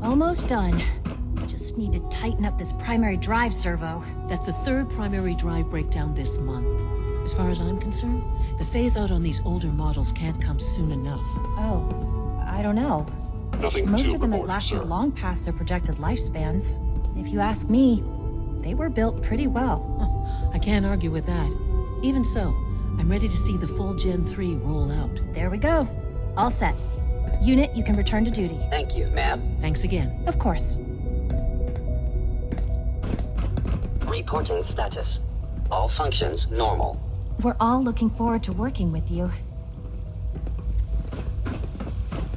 Almost done. Just need to tighten up this primary drive servo. That's the third primary drive breakdown this month. As far as I'm concerned, the phase-out on these older models can't come soon enough. Oh, I don't know. Nothing Most to of them have report, lasted sir. long past their projected lifespans. If you ask me, they were built pretty well. I can't argue with that. Even so, I'm ready to see the full Gen 3 roll out. There we go. All set. Unit, you can return to duty. Thank you, ma'am. Thanks again. Of course. Reporting status. All functions normal. We're all looking forward to working with you.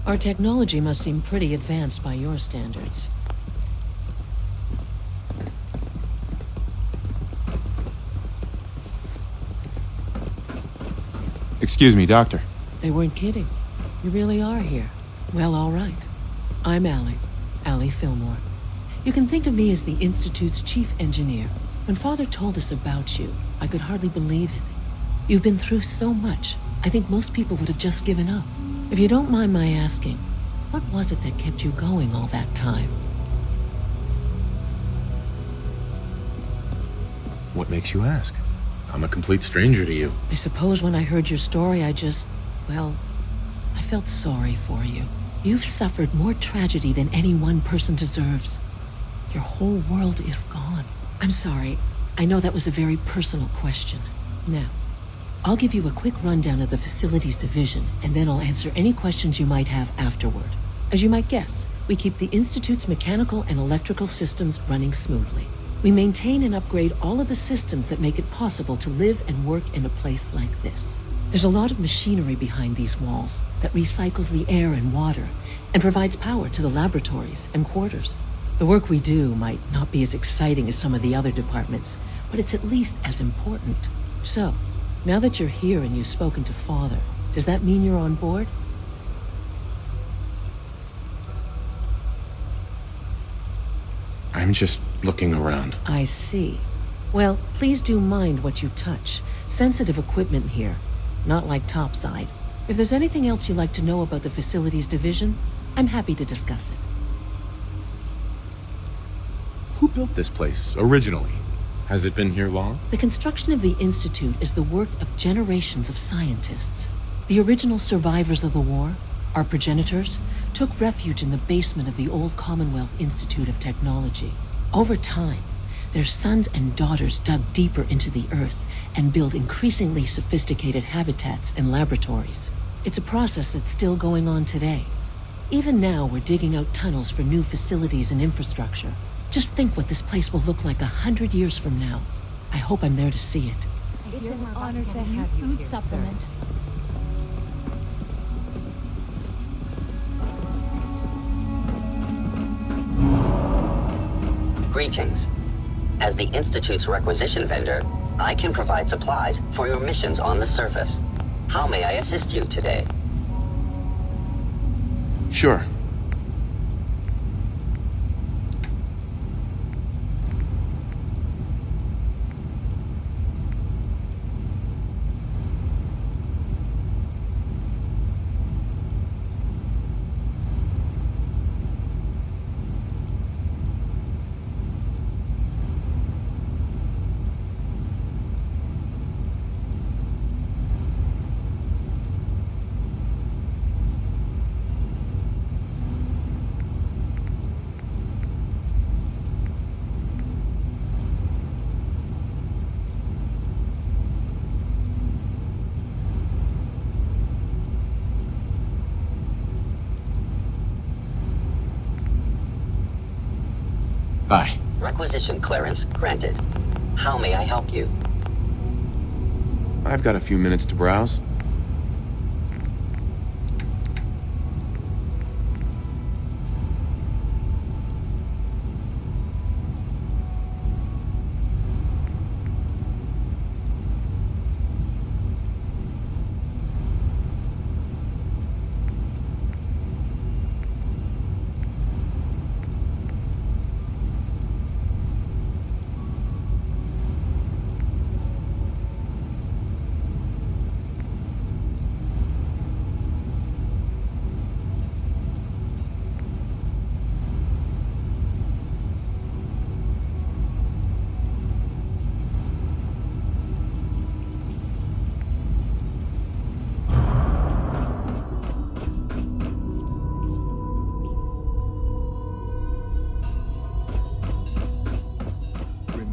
Our technology must seem pretty advanced by your standards. Excuse me, Doctor. They weren't kidding. You really are here. Well, all right. I'm Allie Fillmore. You can think of me as the Institute's chief engineer. When Father told us about you, I could hardly believe it. You've been through so much, I think most people would have just given up. If you don't mind my asking, what was it that kept you going all that time? What makes you ask? I'm a complete stranger to you. I suppose when I heard your story, I felt sorry for you. You've suffered more tragedy than any one person deserves. Your whole world is gone. I'm sorry. I know that was a very personal question. Now, I'll give you a quick rundown of the Facilities Division, and then I'll answer any questions you might have afterward. As you might guess, we keep the Institute's mechanical and electrical systems running smoothly. We maintain and upgrade all of the systems that make it possible to live and work in a place like this. There's a lot of machinery behind these walls that recycles the air and water and provides power to the laboratories and quarters. The work we do might not be as exciting as some of the other departments, but it's at least as important. So, now that you're here and you've spoken to Father, does that mean you're on board? I'm just looking around. I see. Well, please do mind what you touch. Sensitive equipment here, not like topside. If there's anything else you'd like to know about the Facilities Division, I'm happy to discuss it. Who built this place originally? Has it been here long? The construction of the Institute is the work of generations of scientists. The original survivors of the war, our progenitors, took refuge in the basement of the old Commonwealth Institute of Technology. Over time, their sons and daughters dug deeper into the earth and built increasingly sophisticated habitats and laboratories. It's a process that's still going on today. Even now, we're digging out tunnels for new facilities and infrastructure. Just think what this place will look like 100 years from now. I hope I'm there to see it. It's an honor to have you here, supplement. Sir. Greetings. As the Institute's requisition vendor, I can provide supplies for your missions on the surface. How may I assist you today? Sure. Bye. Requisition clearance granted. How may I help you? I've got a few minutes to browse.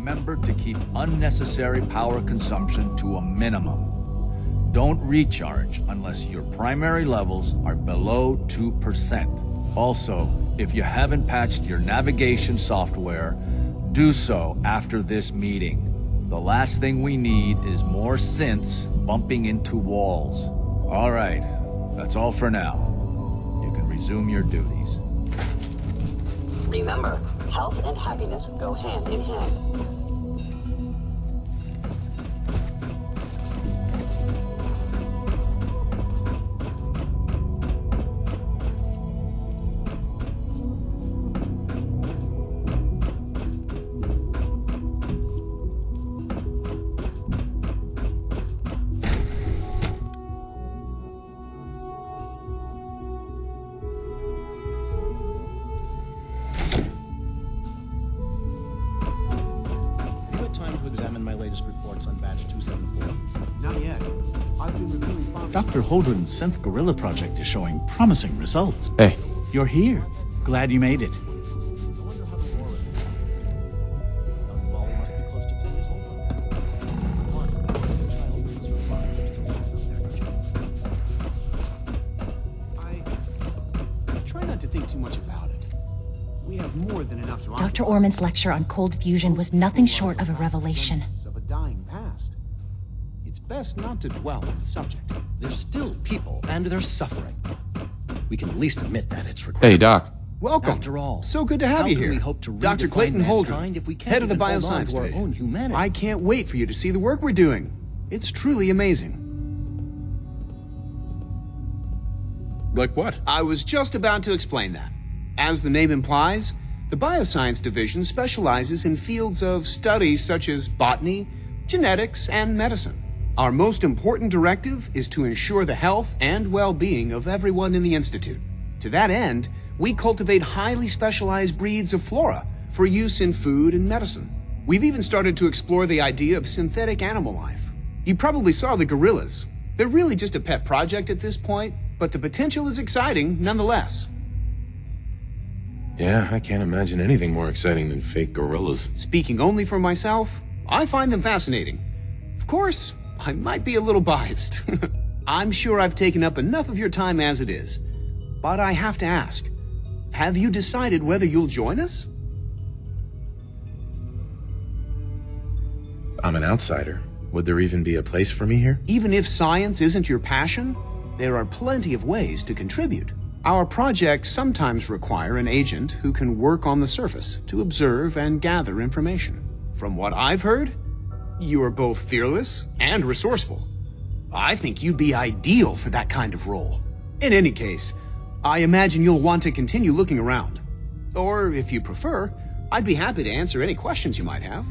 remember to keep unnecessary power consumption to a minimum. Don't recharge unless your primary levels are below 2%. Also, if you haven't patched your navigation software, do so after this meeting. The last thing we need is more synths bumping into walls. All right, that's all for now. You can resume your duties. Remember, health and happiness go hand in hand. Dr. Holdren's Synth Gorilla project is showing promising results. Hey, You're here. Glad you made it. I try not to think too much about it. We have more than enough to Dr. Orman's lecture on cold fusion was nothing short of a revelation. Of a dying past. It's best not to dwell on the subject. There's still people, and they're suffering. We can at least admit that it's required. hey, Doc. Welcome. After all, So good to have how you can here. we hope to Dr. redefine Clayton mankind Holdren, if we can't head of the even hold on Bioscience to our Division. own humanity? I can't wait for you to see the work we're doing. It's truly amazing. Like what? I was just about to explain that. As the name implies, the Bioscience Division specializes in fields of study such as botany, genetics, and medicine. Our most important directive is to ensure the health and well-being of everyone in the Institute. To that end, we cultivate highly specialized breeds of flora for use in food and medicine. We've even started to explore the idea of synthetic animal life. You probably saw the gorillas. They're really just a pet project at this point, but the potential is exciting nonetheless. Yeah, I can't imagine anything more exciting than fake gorillas. Speaking only for myself, I find them fascinating. Of course, I might be a little biased. I'm sure I've taken up enough of your time as it is. But I have to ask, have you decided whether you'll join us? I'm an outsider. Would there even be a place for me here? Even if science isn't your passion, there are plenty of ways to contribute. Our projects sometimes require an agent who can work on the surface to observe and gather information. From what I've heard, you are both fearless and resourceful. I think you'd be ideal for that kind of role. In any case, I imagine you'll want to continue looking around. Or, if you prefer, I'd be happy to answer any questions you might have.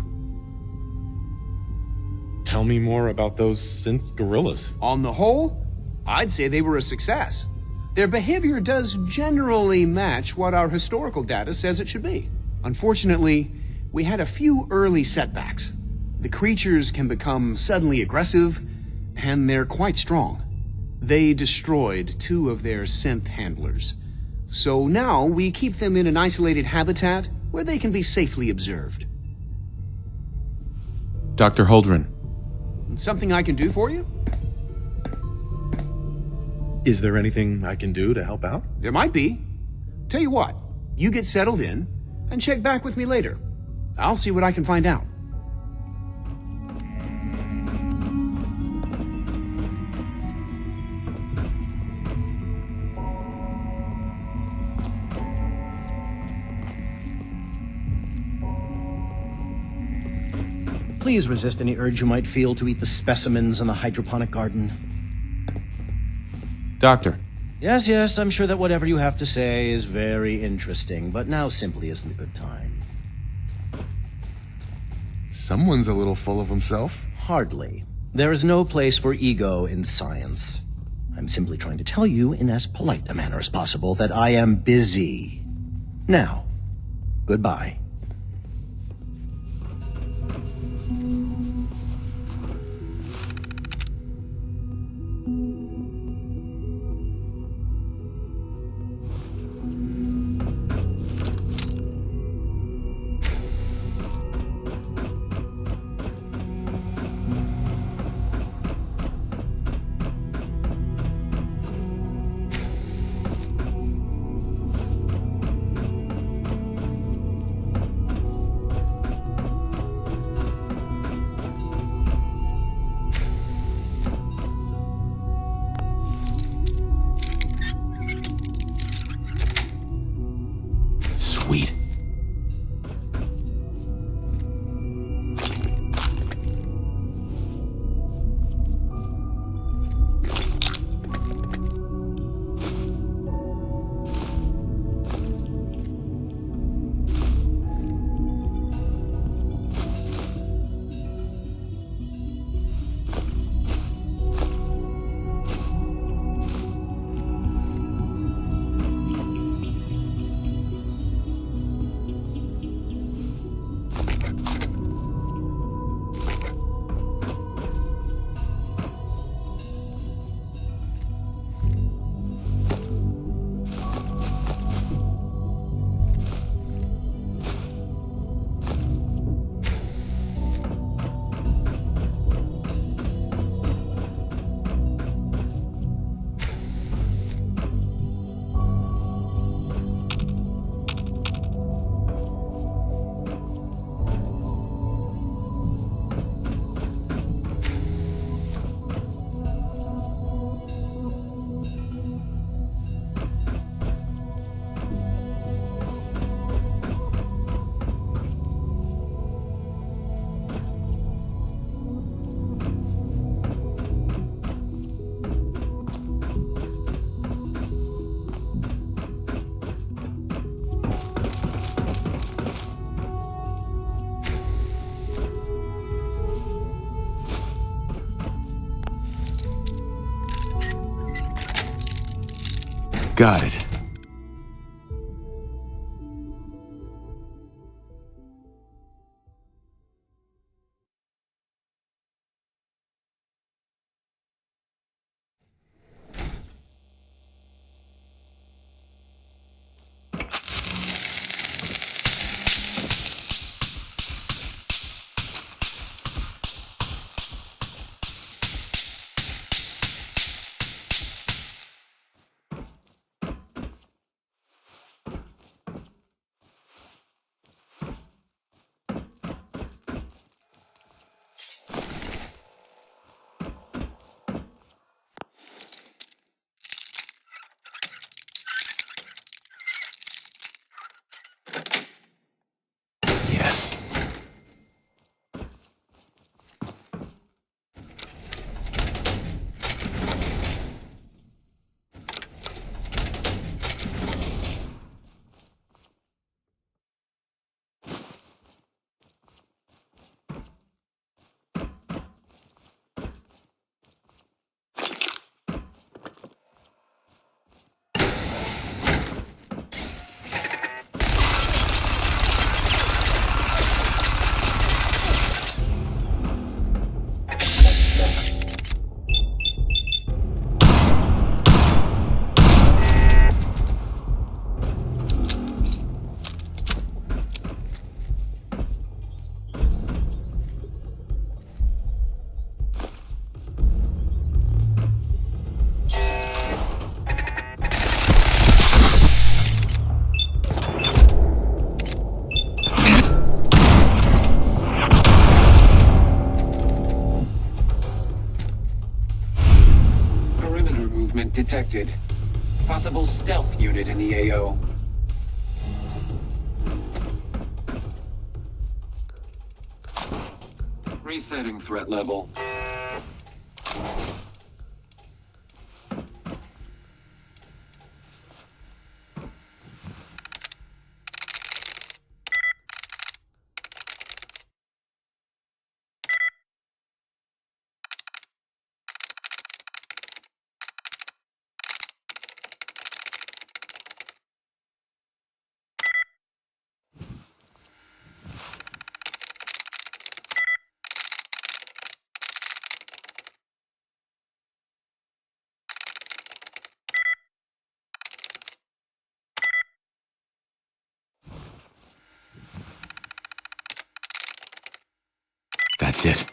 Tell me more about those synth gorillas. On the whole, I'd say they were a success. Their behavior does generally match what our historical data says it should be. Unfortunately, we had a few early setbacks. The creatures can become suddenly aggressive, and they're quite strong. They destroyed 2 of their synth handlers. So now we keep them in an isolated habitat where they can be safely observed. Dr. Holdren, Something I can do for you? is there anything I can do to help out? There might be. Tell you what, you get settled in and check back with me later. I'll see what I can find out. Please resist any urge you might feel to eat the specimens in the hydroponic garden. Doctor, Yes, I'm sure that whatever you have to say is very interesting, but now simply isn't a good time. Someone's a little full of himself. Hardly. There is no place for ego in science. I'm simply trying to tell you in as polite a manner as possible that I am busy. Now, goodbye. Sweet. Got it. Yes. Detected. Possible stealth unit in the AO. Resetting threat level. That's it.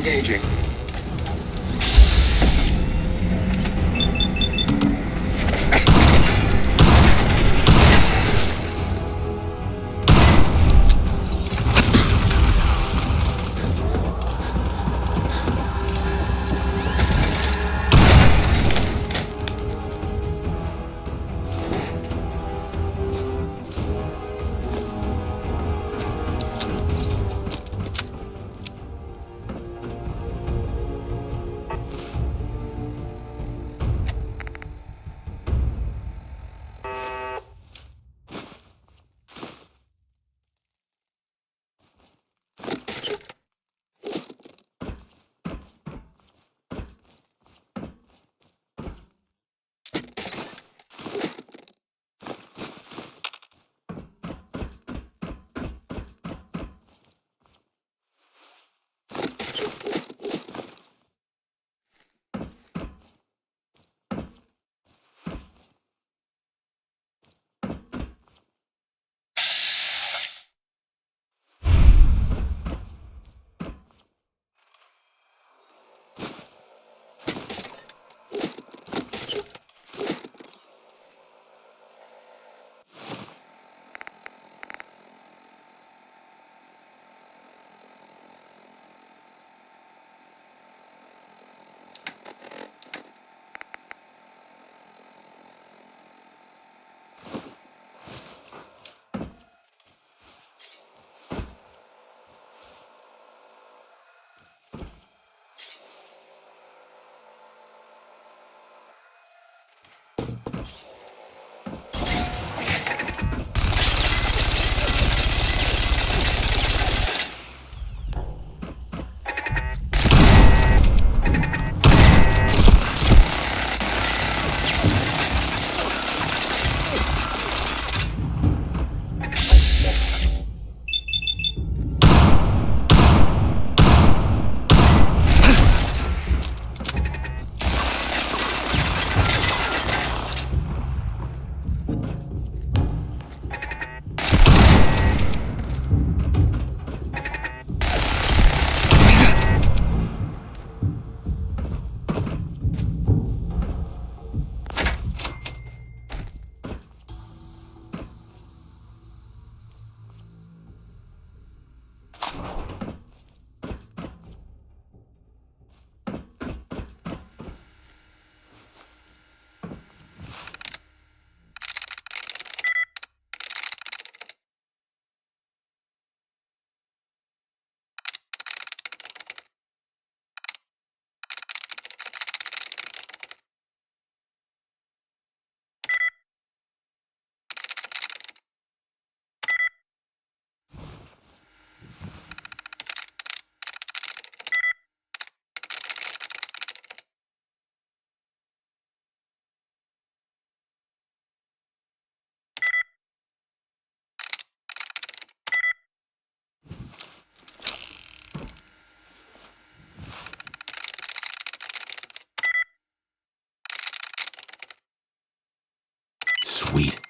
Engaging. Sweet.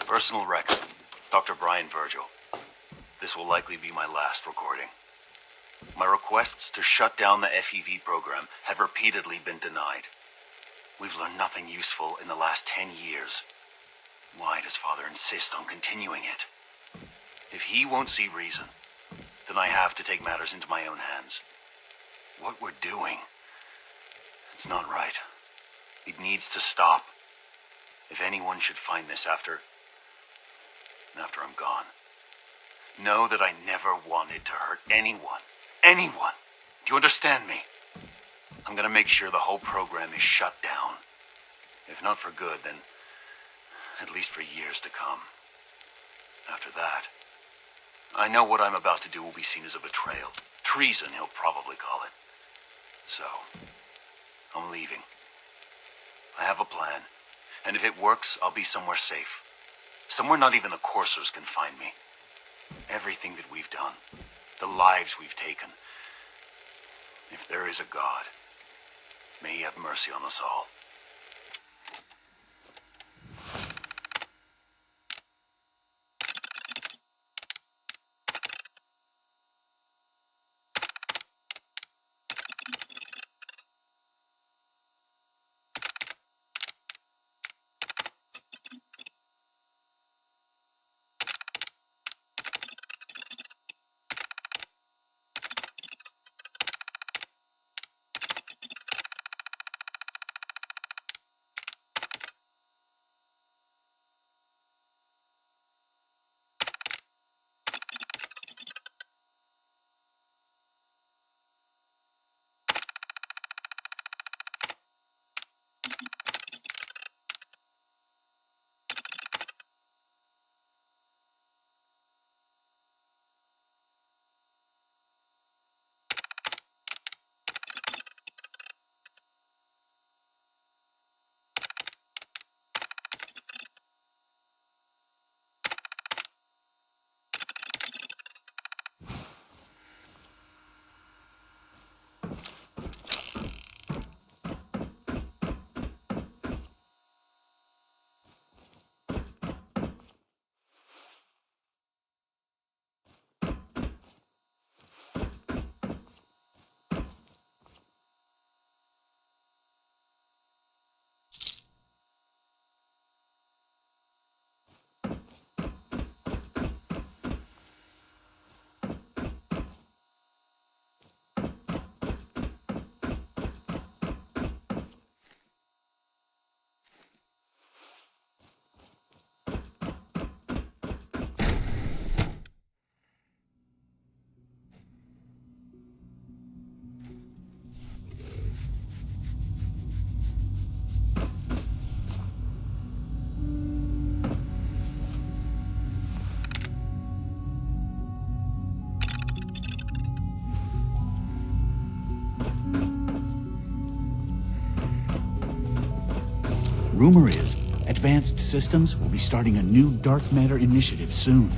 Personal record, Dr. Brian Virgil. This will likely be my last recording. My requests to shut down the FEV program have repeatedly been denied. We've learned nothing useful in the last 10 years. Why does Father insist on continuing it? If he won't see reason, then I have to take matters into my own hands. What we're doing, it's not right. It needs to stop. If anyone should find this after I'm gone, know that I never wanted to hurt anyone. Anyone! Do you understand me? I'm gonna make sure the whole program is shut down. If not for good, then at least for years to come. After that, I know what I'm about to do will be seen as a betrayal. Treason, he'll probably call it. So, I'm leaving. I have a plan, and if it works, I'll be somewhere safe. Somewhere not even the coursers can find me. Everything that we've done, the lives we've taken. If there is a God, may he have mercy on us all. Rumor is, Advanced Systems will be starting a new dark matter initiative soon.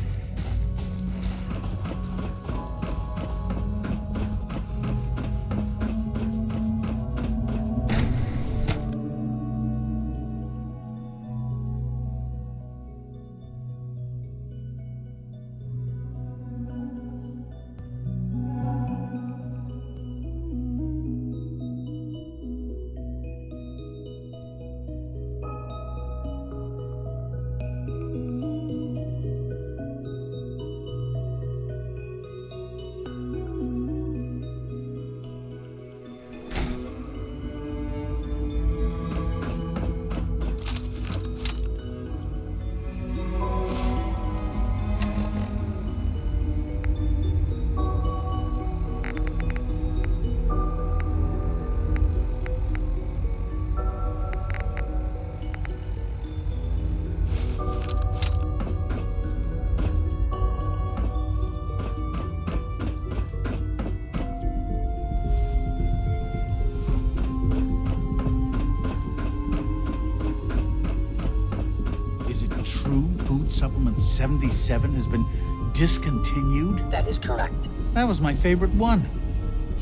Food Supplement 77 has been discontinued? That is correct. That was my favorite one.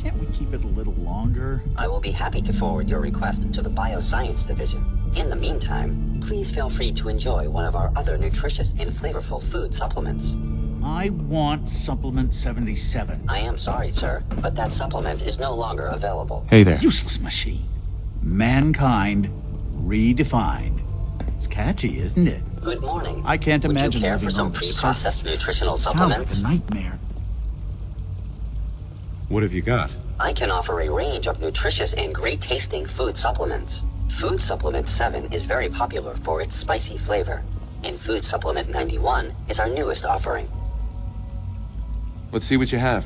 Can't we keep it a little longer? I will be happy to forward your request to the Bioscience Division. In the meantime, please feel free to enjoy one of our other nutritious and flavorful food supplements. I want Supplement 77. I am sorry, sir, but that supplement is no longer available. Hey there. Useless machine. Mankind redefined. It's catchy, isn't it? Good morning. I can't imagine Would you care living for some on the pre-processed surface. nutritional Sounds supplements? like a nightmare. What have you got? I can offer a range of nutritious and great-tasting food supplements. Food Supplement 7 is very popular for its spicy flavor, and Food Supplement 91 is our newest offering. Let's see what you have.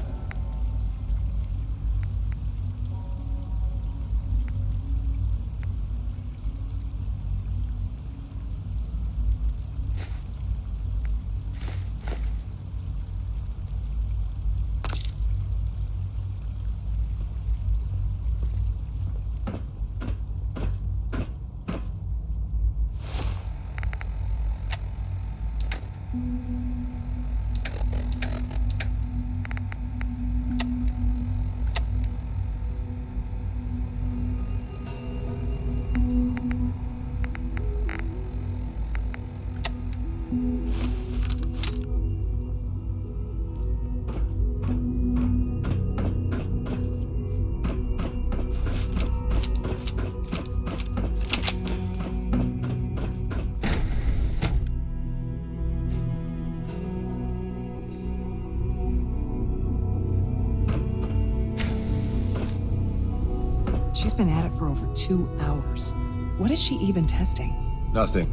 She's been at it for over 2 hours. What is she even testing? Nothing.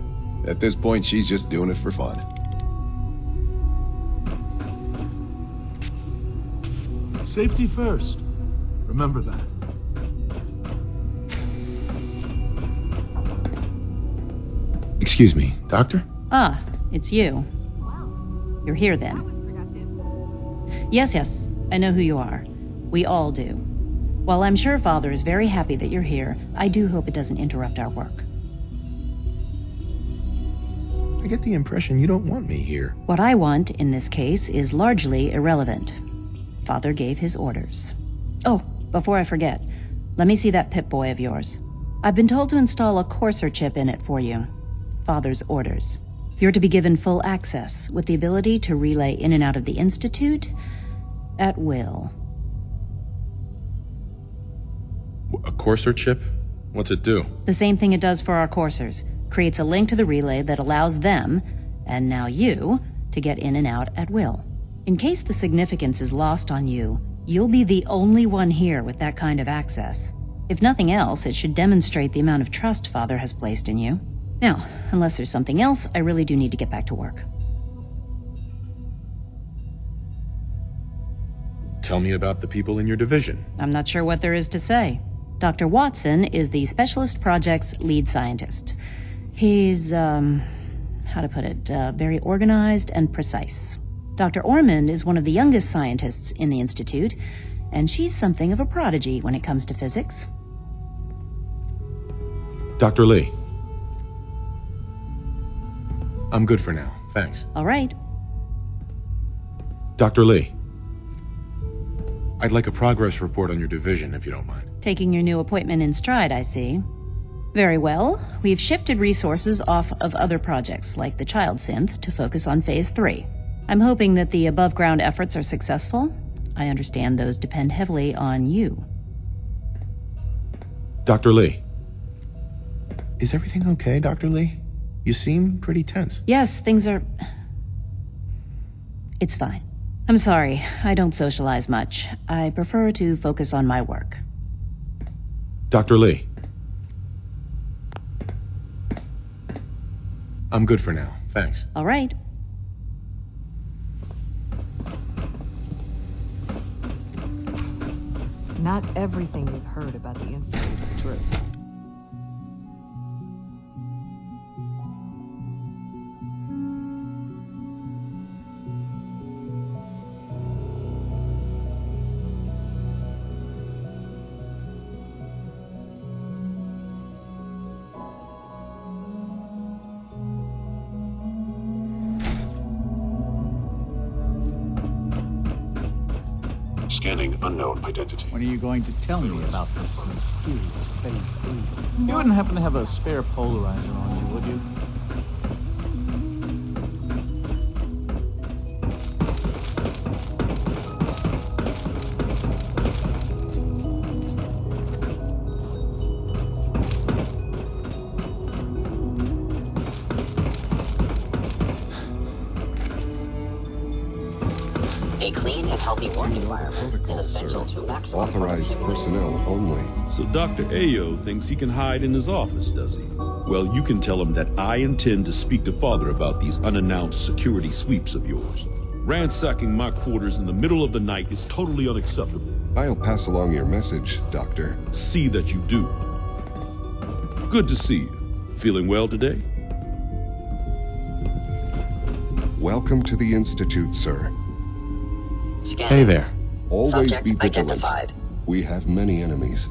At this point, she's just doing it for fun. Safety first. Remember that. Excuse me, Doctor? Ah, it's you. You're here then. Yes, I know who you are. We all do. While I'm sure Father is very happy that you're here, I do hope it doesn't interrupt our work. I get the impression you don't want me here. What I want, in this case, is largely irrelevant. Father gave his orders. Oh, before I forget, let me see that Pip-Boy of yours. I've been told to install a Courser chip in it for you. Father's orders. You're to be given full access, with the ability to relay in and out of the Institute at will. A Courser chip? What's it do? The same thing it does for our coursers. Creates a link to the relay that allows them, and now you, to get in and out at will. In case the significance is lost on you, you'll be the only one here with that kind of access. If nothing else, it should demonstrate the amount of trust Father has placed in you. Now, unless there's something else, I really do need to get back to work. Tell me about the people in your division. I'm not sure what there is to say. Dr. Watson is the Specialist Project's lead scientist. He's, how to put it, very organized and precise. Dr. Ormond is one of the youngest scientists in the Institute, and she's something of a prodigy when it comes to physics. Dr. Lee. I'm good for now, thanks. All right. Dr. Lee. I'd like a progress report on your division, if you don't mind. Taking your new appointment in stride, I see. Very well. We've shifted resources off of other projects, like the Child Synth, to focus on Phase 3. I'm hoping that the above-ground efforts are successful. I understand those depend heavily on you. Dr. Lee. Is everything okay, Dr. Lee? You seem pretty tense. Yes, things are... It's fine. I'm sorry, I don't socialize much. I prefer to focus on my work. Dr. Lee. I'm good for now, thanks. All right. Not everything you've heard about the Institute is true. Scanning unknown identity. When are you going to tell me about this mysterious Phase 3? You wouldn't happen to have a spare polarizer on you, would you? A clean and healthy work environment is essential to maximize Authorized personnel only. So Dr. Ayo thinks he can hide in his office, does he? Well, you can tell him that I intend to speak to Father about these unannounced security sweeps of yours. Ransacking my quarters in the middle of the night is totally unacceptable. I'll pass along your message, Doctor. See that you do. Good to see you. Feeling well today? Welcome to the Institute, sir. Scanning. Hey there. Always Subject be vigilant. identified. We have many enemies.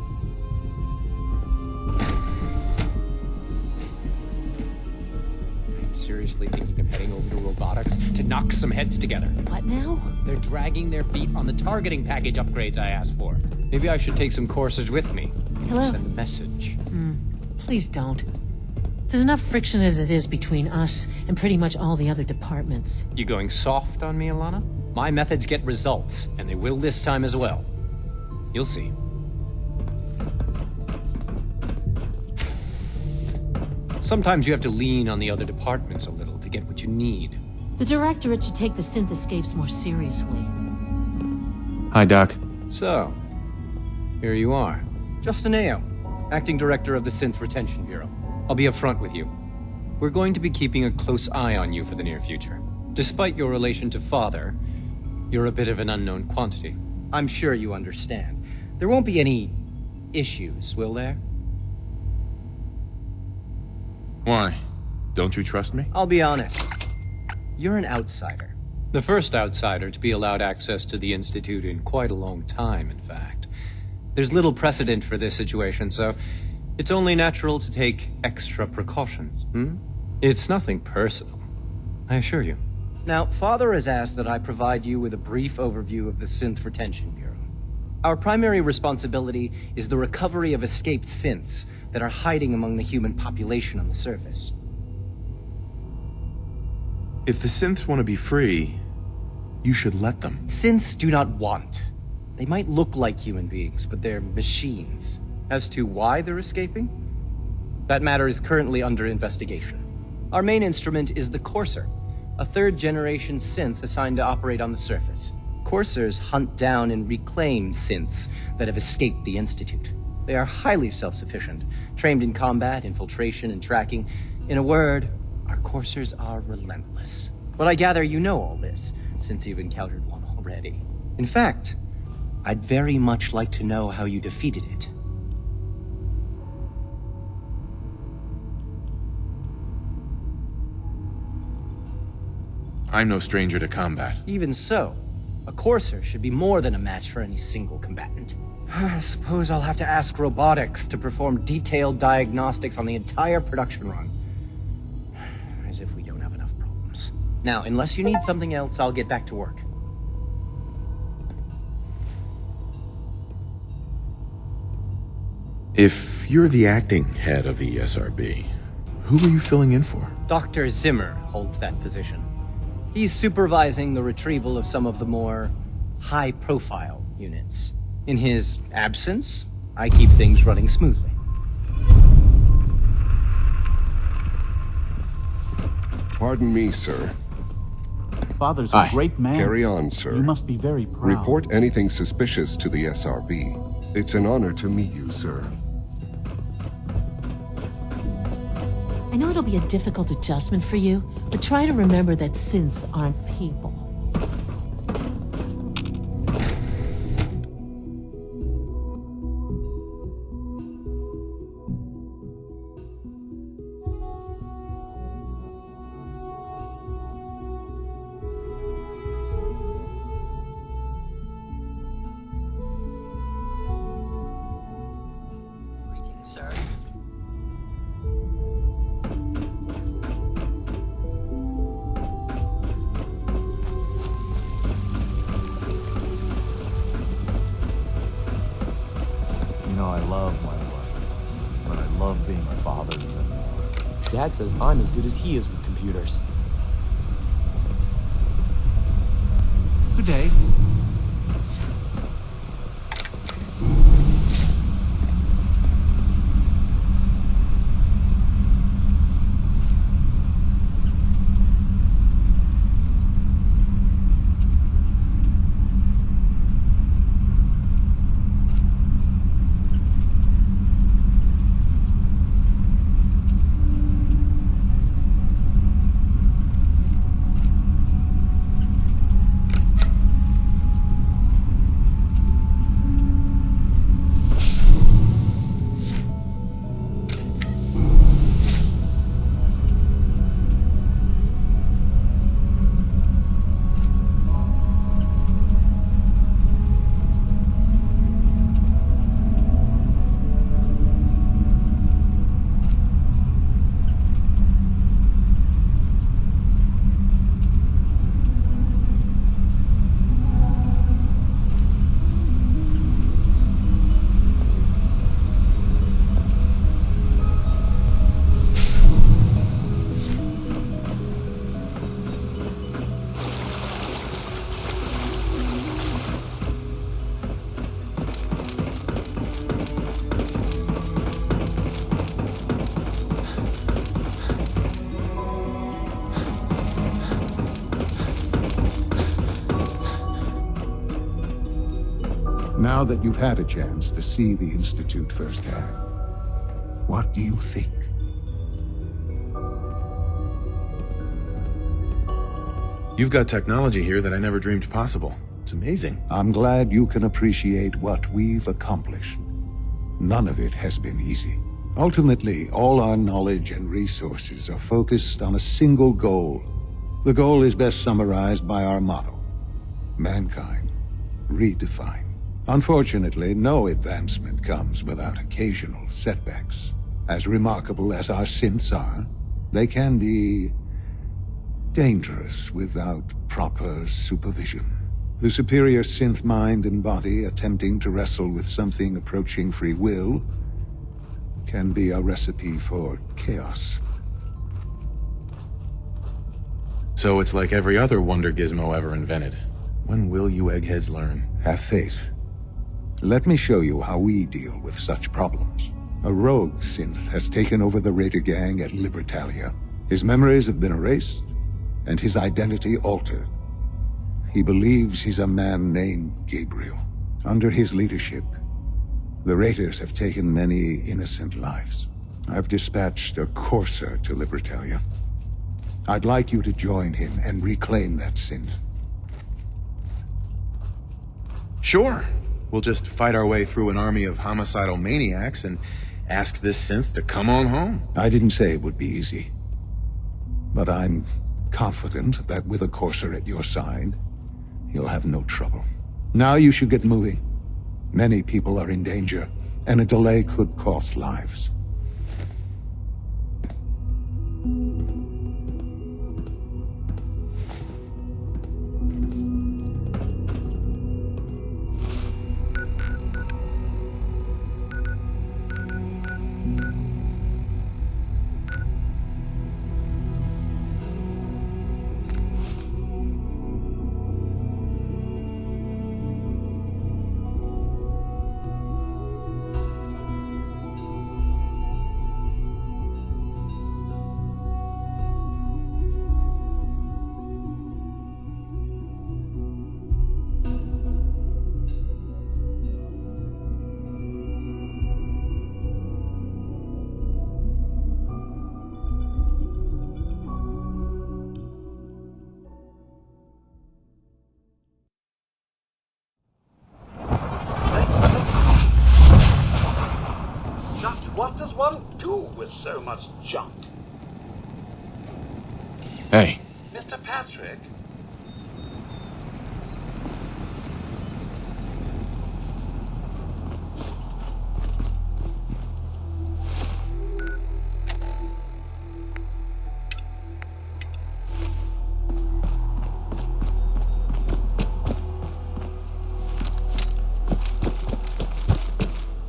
I'm seriously thinking of heading over to robotics to knock some heads together. What now? They're dragging their feet on the targeting package upgrades I asked for. Maybe I should take some courses with me. Hello? Send a message. Please don't. There's enough friction as it is between us and pretty much all the other departments. You going soft on me, Alana? My methods get results, and they will this time as well. You'll see. Sometimes you have to lean on the other departments a little to get what you need. The Directorate should take the synth escapes more seriously. Hi, Doc. So, here you are. Justin Ayo, Acting Director of the Synth Retention Bureau. I'll be upfront with you. We're going to be keeping a close eye on you for the near future. Despite your relation to Father, you're a bit of an unknown quantity. I'm sure you understand. There won't be any issues, will there? Why? Don't you trust me? I'll be honest. You're an outsider. The first outsider to be allowed access to the Institute in quite a long time, in fact. There's little precedent for this situation, so it's only natural to take extra precautions, It's nothing personal, I assure you. Now, Father has asked that I provide you with a brief overview of the Synth Retention Bureau. Our primary responsibility is the recovery of escaped synths that are hiding among the human population on the surface. If the synths want to be free, you should let them. Synths do not want. They might look like human beings, but they're machines. As to why they're escaping? That matter is currently under investigation. Our main instrument is the Courser, a third-generation synth assigned to operate on the surface. Coursers hunt down and reclaim synths that have escaped the Institute. They are highly self-sufficient, trained in combat, infiltration, and tracking. In a word, our Coursers are relentless. But I gather you know all this, since you've encountered one already. In fact, I'd very much like to know how you defeated it. I'm no stranger to combat. Even so, a Courser should be more than a match for any single combatant. I suppose I'll have to ask robotics to perform detailed diagnostics on the entire production run. As if we don't have enough problems. Now, unless you need something else, I'll get back to work. If you're the acting head of the SRB, who are you filling in for? Dr. Zimmer holds that position. He's supervising the retrieval of some of the more high-profile units. In his absence, I keep things running smoothly. Pardon me, sir. Father's a great man. Carry on, sir. You must be very proud. Report anything suspicious to the SRB. It's an honor to meet you, sir. I know it'll be a difficult adjustment for you, but try to remember that synths aren't people. Greetings, sir. You know, I love my wife, but I love being a father even more. Dad says I'm as good as he is with computers. Good day. Now that you've had a chance to see the Institute firsthand, what do you think? You've got technology here that I never dreamed possible. It's amazing. I'm glad you can appreciate what we've accomplished. None of it has been easy. Ultimately, all our knowledge and resources are focused on a single goal. The goal is best summarized by our motto: mankind redefined. Unfortunately, no advancement comes without occasional setbacks. As remarkable as our synths are, they can be dangerous without proper supervision. The superior synth mind and body attempting to wrestle with something approaching free will can be a recipe for chaos. So it's like every other wonder gizmo ever invented. When will you eggheads learn? Have faith. Let me show you how we deal with such problems. A rogue synth has taken over the Raider gang at Libertalia. His memories have been erased, and his identity altered. He believes he's a man named Gabriel. Under his leadership, the Raiders have taken many innocent lives. I've dispatched a courser to Libertalia. I'd like you to join him and reclaim that synth. Sure. We'll just fight our way through an army of homicidal maniacs and ask this synth to come on home. I didn't say it would be easy. But I'm confident that with a courser at your side, you'll have no trouble. Now you should get moving. Many people are in danger, and a delay could cost lives. What does one do with so much junk? Hey. Mr. Patrick?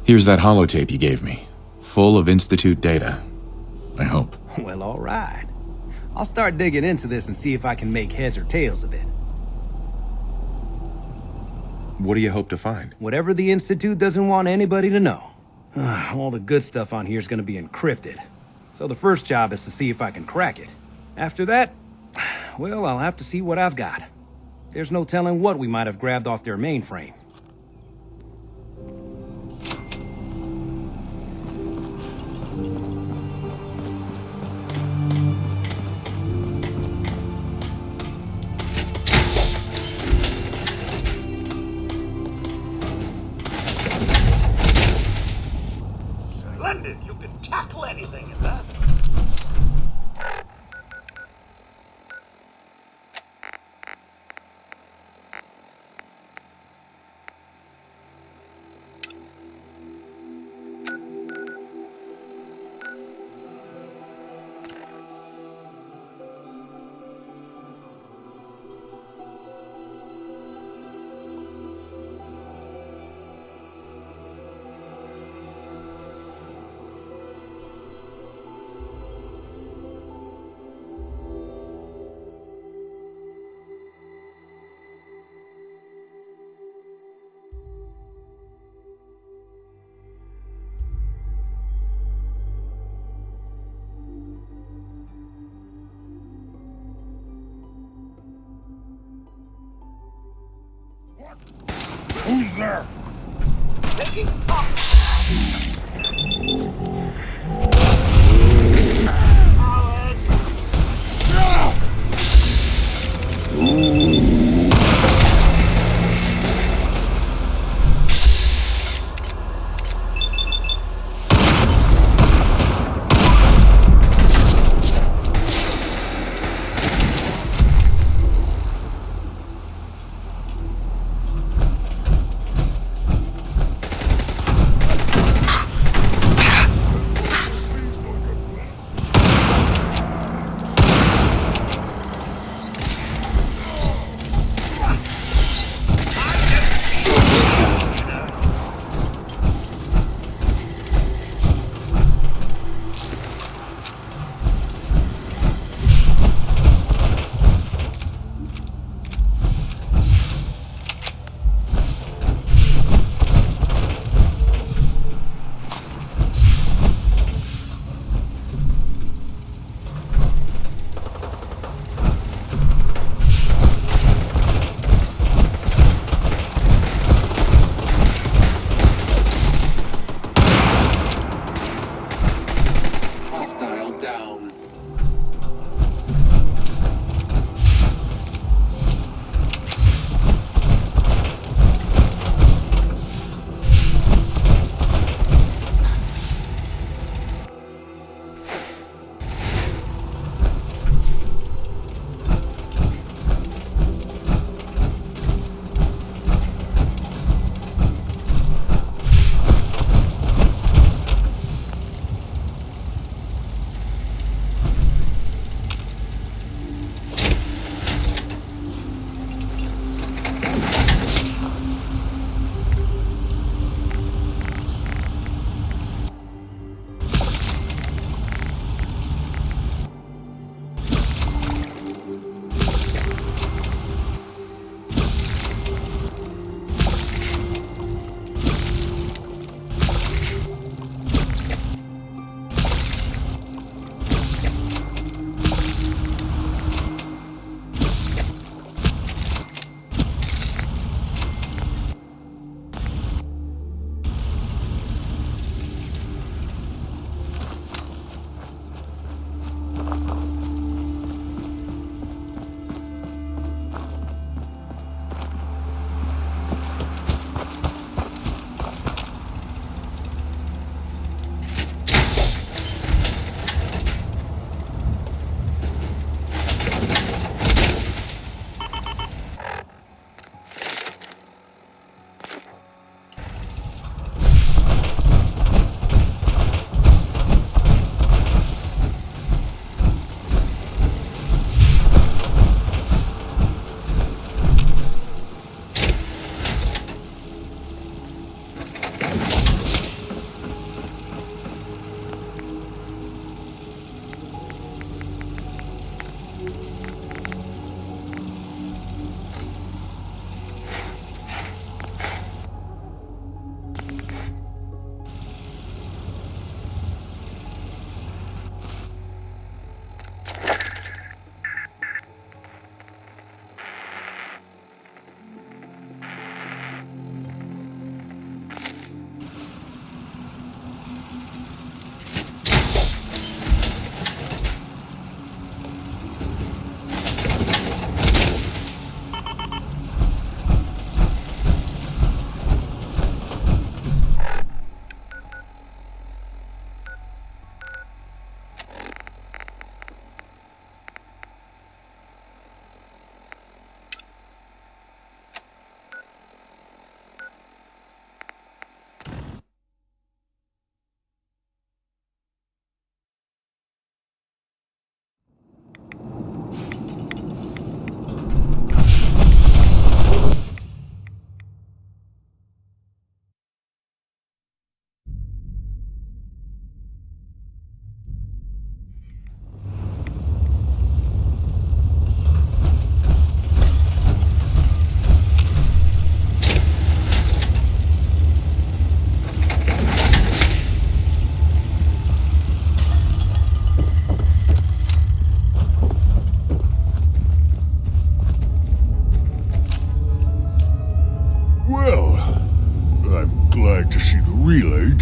Here's that holotape you gave me. Full of Institute data. I hope. Well, all right. I'll start digging into this and see if I can make heads or tails of it. What do you hope to find? Whatever the Institute doesn't want anybody to know. All the good stuff on here is going to be encrypted. So the first job is to see if I can crack it. After that, well, I'll have to see what I've got. There's no telling what we might have grabbed off their mainframe. Splendid! You can tackle anything in that. Who's there? Keep up! Hostile down.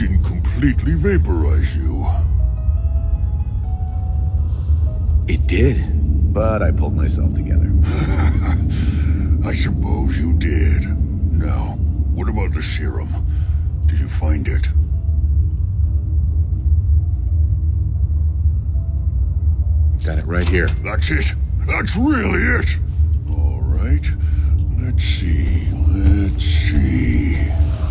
didn't completely vaporize you. It did, but I pulled myself together. I suppose you did. Now, what about the serum? Did you find it? Got it right here. That's it. That's really it. All right. Let's see.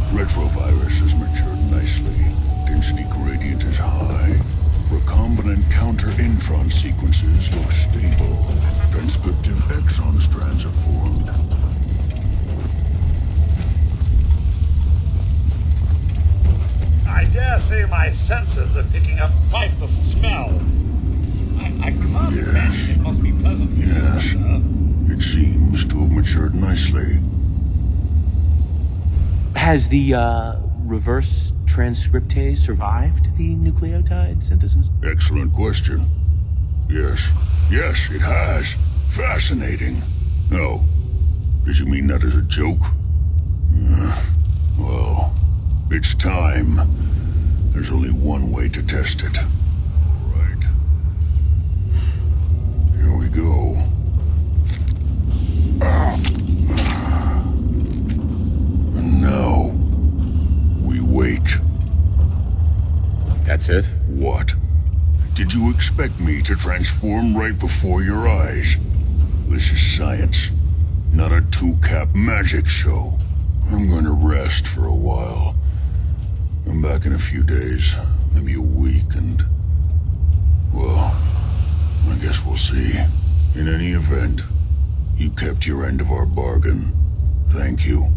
Retrovirus has matured nicely. Density gradient is high. Recombinant counter-intron sequences look stable. Transcriptive exon strands have formed. I dare say my senses are picking up quite the smell. I can't imagine it must be pleasant. Yes. It seems to have matured nicely. Has the reverse transcriptase survived the nucleotide synthesis? Excellent question. Yes, it has. Fascinating. Oh, did you mean that as a joke? Well, it's time. There's only one way to test it. All right. Here we go. And now, we wait. That's it? What? Did you expect me to transform right before your eyes? This is science, not a two-cap magic show. I'm going to rest for a while. I'm back in a few days, maybe a week, and... well, I guess we'll see. In any event, you kept your end of our bargain. Thank you.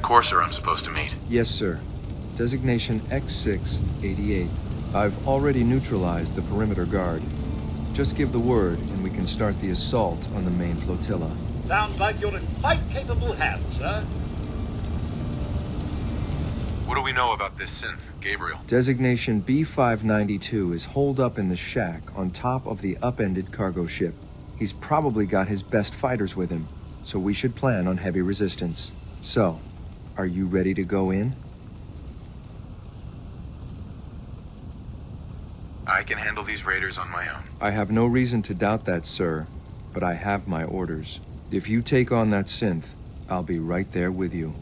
Courser I'm supposed to meet? Yes, sir. Designation X688. I've already neutralized the perimeter guard. Just give the word, and we can start the assault on the main flotilla. Sounds like you're in quite capable hands, sir. What do we know about this synth, Gabriel? Designation B592 is holed up in the shack on top of the upended cargo ship. He's probably got his best fighters with him, so we should plan on heavy resistance. So, are you ready to go in? I can handle these raiders on my own. I have no reason to doubt that, sir, but I have my orders. If you take on that synth, I'll be right there with you.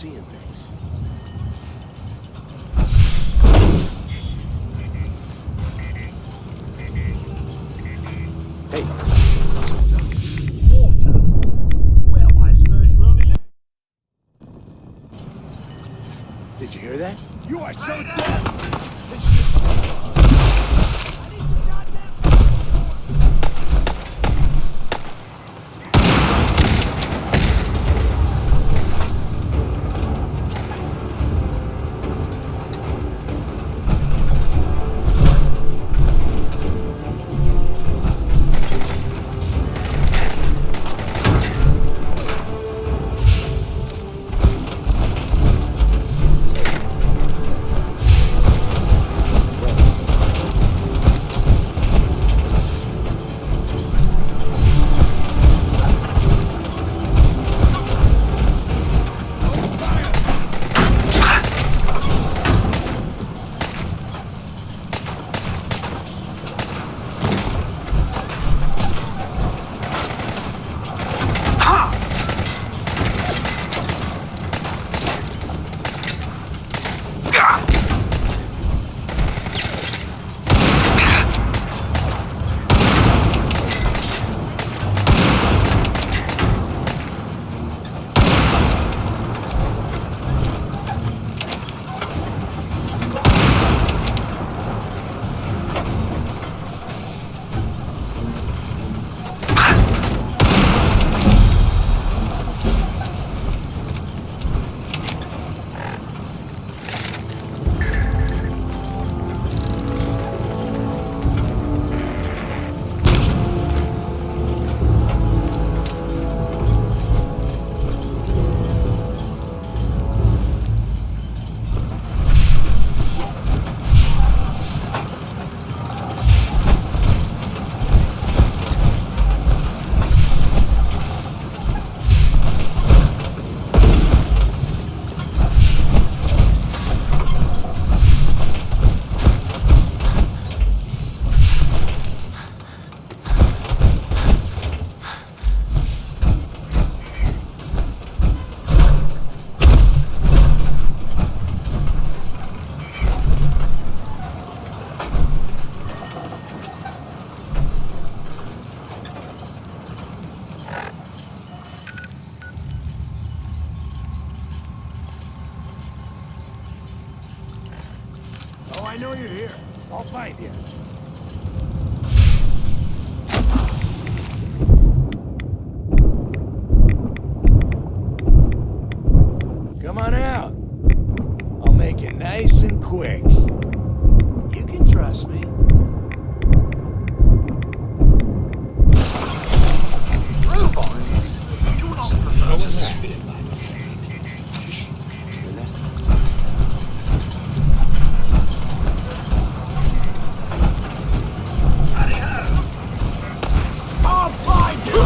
seeing things. Hey. Water? Well, I suppose you only live... Did you hear that? You are so dead! I know you're here. I'll find you. Come on out. I'll make it nice and quick. You can trust me. Robots do not prefer to spin. I'll find you!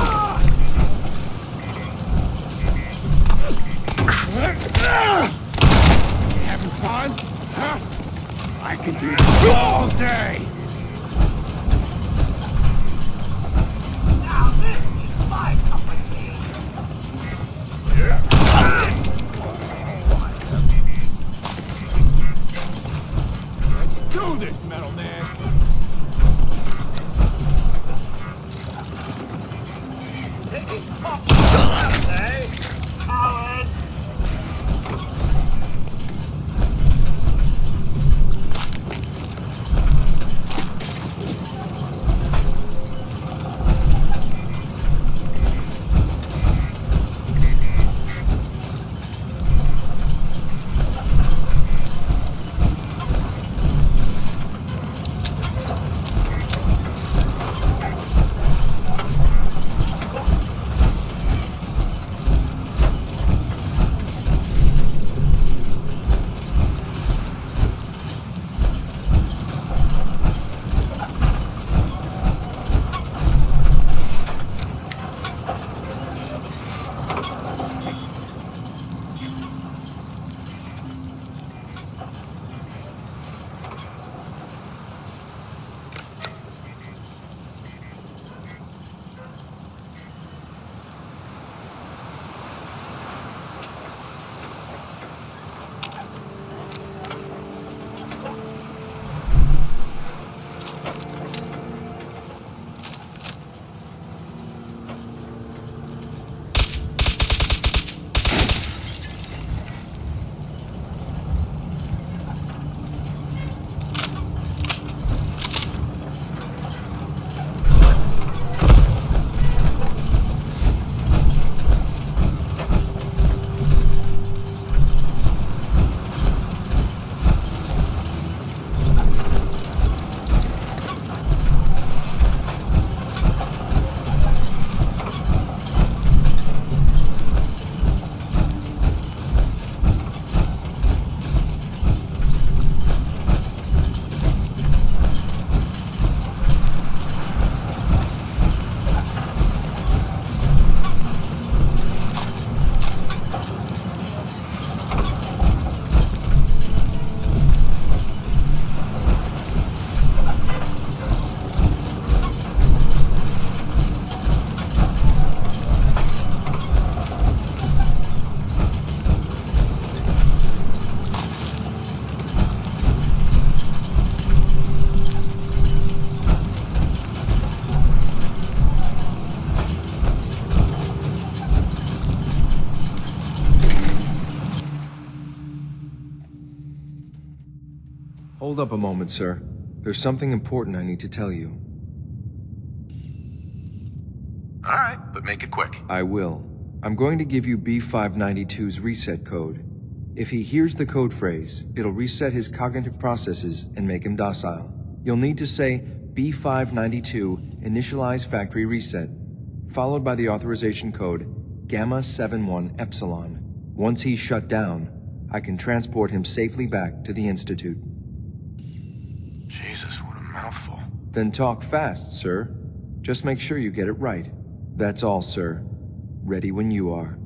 Having fun? Huh? I can do this all day! Now this is my cup of tea! Let's do this, Metal Man! Hey, cowards! Hold up a moment, sir. There's something important I need to tell you. All right, but make it quick. I will. I'm going to give you B592's reset code. If he hears the code phrase, it'll reset his cognitive processes and make him docile. You'll need to say B592 initialize factory reset, followed by the authorization code Gamma 71 Epsilon. Once he's shut down, I can transport him safely back to the Institute. Jesus, what a mouthful. Then talk fast, sir. Just make sure you get it right. That's all, sir. Ready when you are.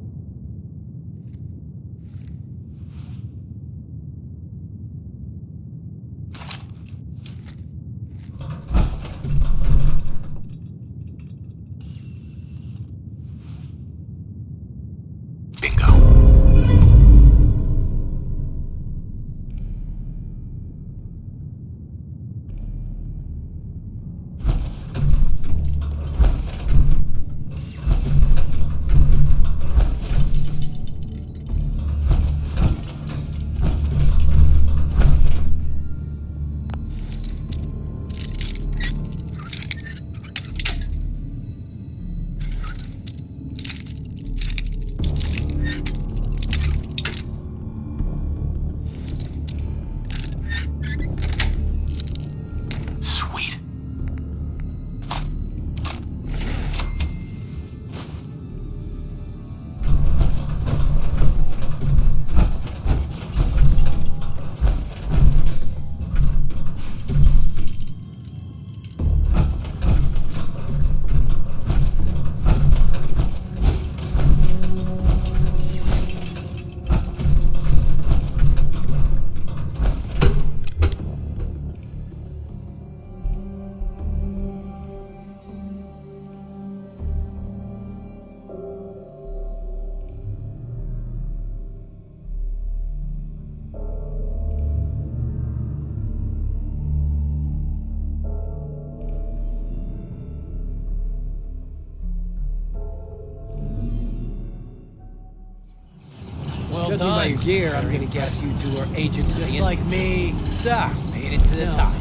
Judging by your gear, I'm gonna guess you two are agents just like me. So, made it to the top.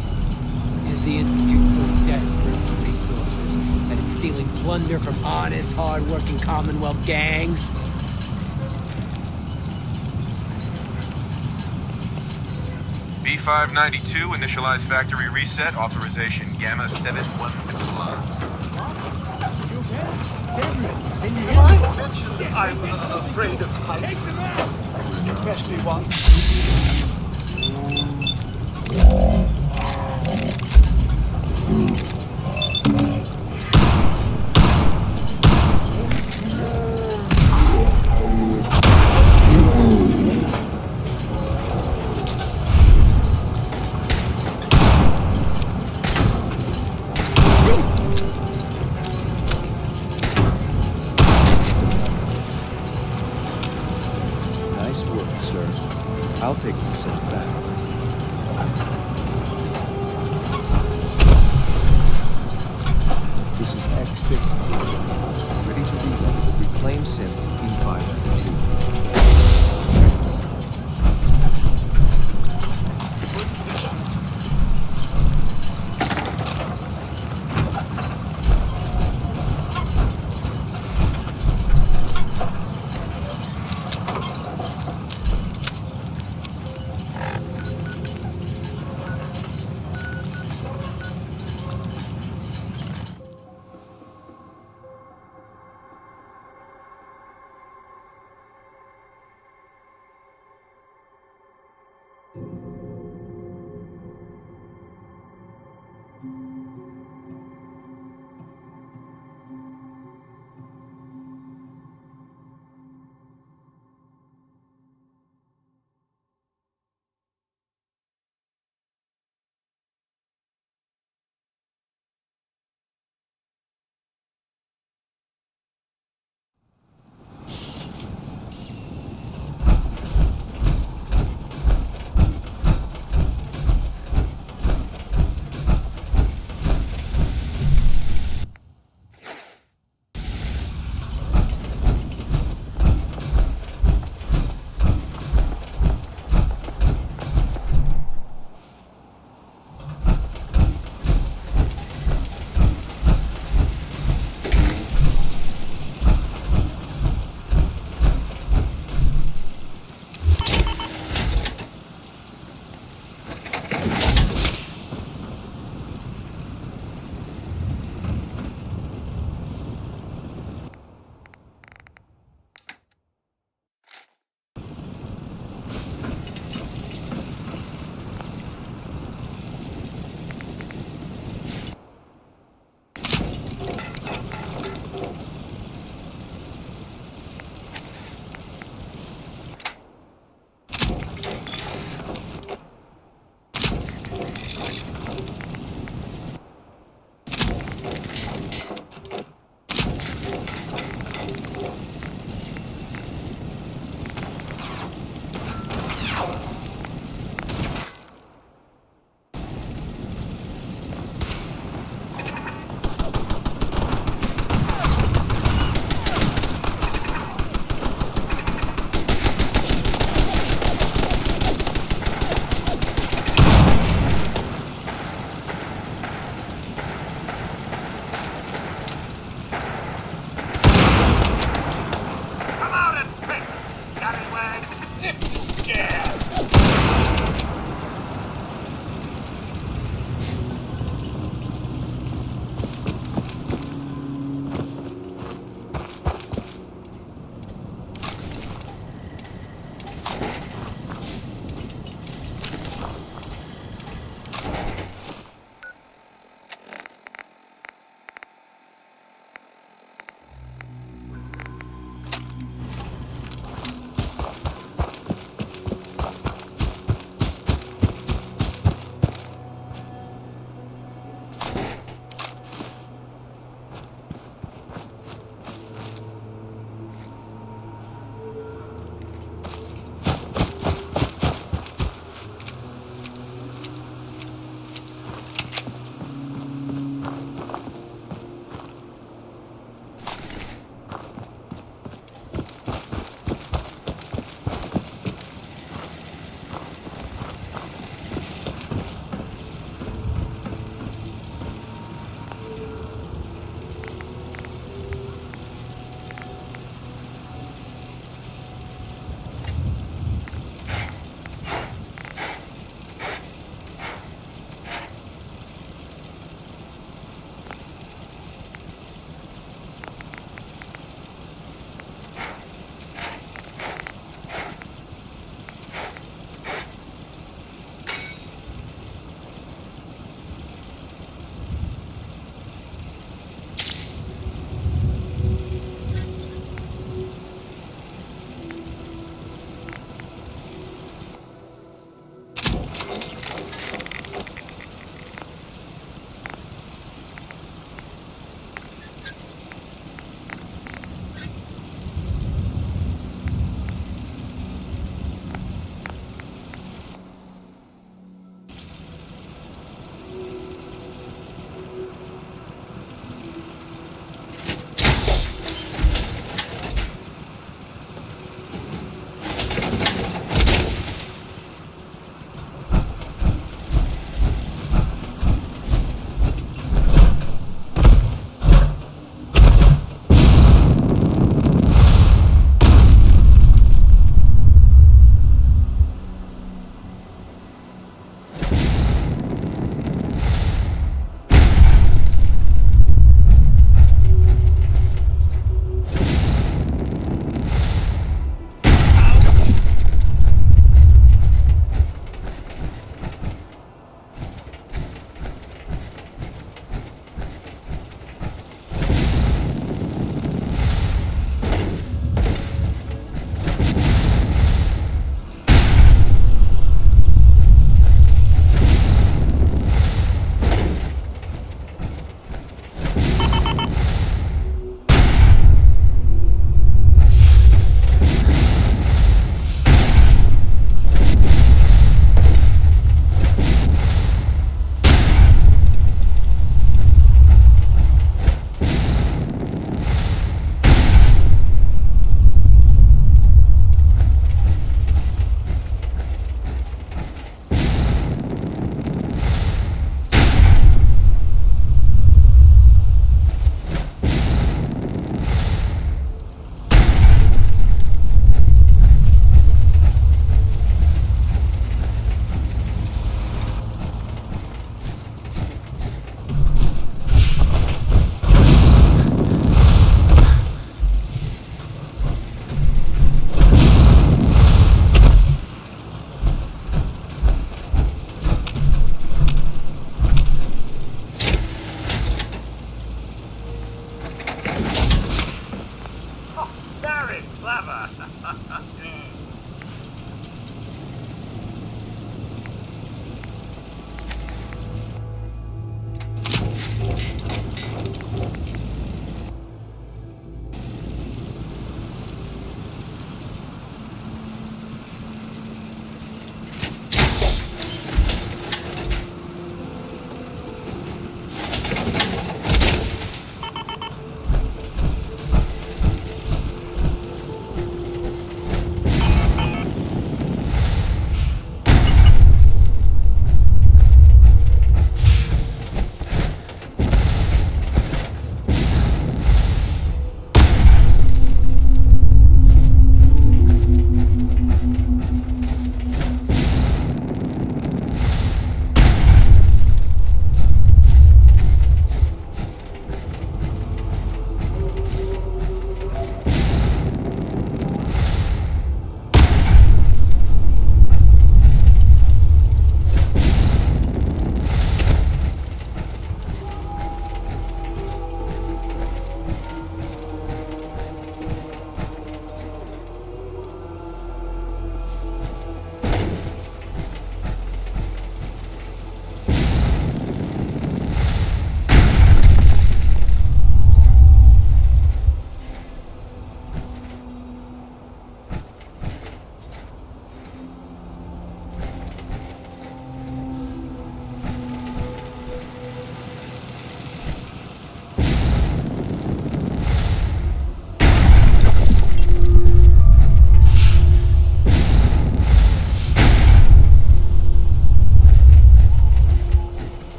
Is the Institute so desperate for resources that it's stealing plunder from honest, hard-working Commonwealth gangs? B592, initialize factory reset, authorization Gamma 71 Epsilon. I mentioned I'm afraid of heights, especially one. Nice work, sir. I'll take the set back. This is X6. Ready to reload the reclaim synth B592.